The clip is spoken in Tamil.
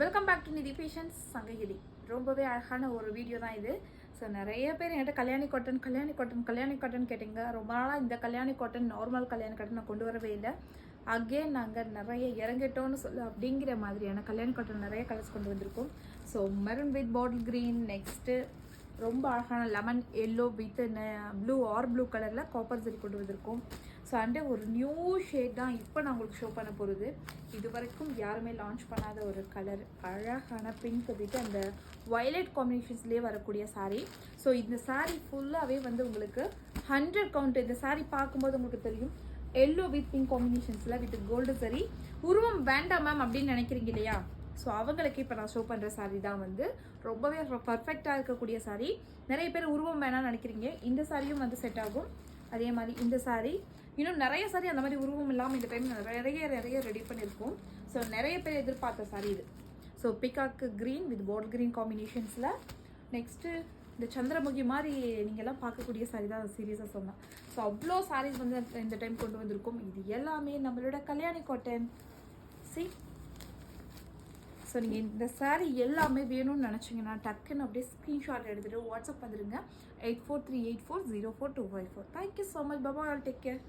வெல்கம் பேக் டு நிதி பேஷன்ஸ் சங்ககிரி. ரொம்பவே அழகான ஒரு வீடியோ தான் இது. ஸோ நிறைய பேர் என்கிட்ட கல்யாணி காட்டன் கேட்டிங்க. ரொம்ப நாளாக இந்த Kalyani cotton normal Kalyani cotton நான் கொண்டு வரவே இல்லை. அகெயின் நாங்கள் நிறைய இறங்கிட்டோன்னு சொல்லு அப்படிங்கிற மாதிரியான கல்யாணி காட்டன் நிறைய கலர்ஸ் கொண்டு வந்திருக்கோம். So maroon with bottle green, next ரொம்ப அழகான லெமன் எல்லோ வித் ப்ளூ கலரில் காப்பர் ஜெரி கொண்டு வந்திருக்கோம். ஸோ அண்டு ஒரு நியூ ஷேட் தான் இப்போ நான் உங்களுக்கு ஷோ பண்ண போகிறது. இது வரைக்கும் யாருமே லான்ச் பண்ணாத ஒரு கலர், அழகான பிங்க் வித் அந்த வயலட் காம்பினேஷன்ஸ்லேயே வரக்கூடிய சாரீ. ஸோ இந்த சாரீ ஃபுல்லாகவே வந்து உங்களுக்கு 100 கவுண்ட். இந்த சாரீ பார்க்கும்போது உங்களுக்கு தெரியும், எல்லோ வித் பிங்க் காம்பினேஷன்ஸில் வித் கோல்டு சரி. உருவம் வேண்டாம் மேம் அப்படின்னு நினைக்கிறீங்க இல்லையா? ஸோ அவங்களுக்கு இப்போ நான் ஷோ பண்ணுற சாரீ தான் வந்து ரொம்பவே பர்ஃபெக்டாக இருக்கக்கூடிய சாரீ. நிறைய பேர் உருவம் வேணாம்னு நினைக்கிறீங்க, இந்த சாரியும் வந்து செட் ஆகும். அதே மாதிரி இந்த சாரீ, இன்னும் நிறைய சாரீ அந்த மாதிரி உருவம் இல்லாமல் இந்த டைம் நிறைய ரெடி பண்ணியிருக்கோம். ஸோ நிறைய பேர் எதிர்பார்த்த சாரீ இது. So peacock green with bottle green காம்பினேஷன்ஸில். நெக்ஸ்ட்டு இந்த சந்திரமுகி மாதிரி நீங்கள்லாம் பார்க்கக்கூடிய சாரீ தான் சீரியஸாக சொன்னேன். ஸோ அவ்வளோ சாரீஸ் வந்து இந்த டைம் கொண்டு வந்திருக்கோம். இது எல்லாமே நம்மளோட கல்யாணி காட்டன். ஸோ நீங்கள் இந்த சாரீ எல்லாமே வேணும்னு நினச்சிங்கன்னா டக்குன்னு அப்படியே ஸ்க்ரீன்ஷாட் எடுத்துகிட்டு வாட்ஸ்அப் வந்துடுங்க 8438404254. Thank you so much. Bye, all take care.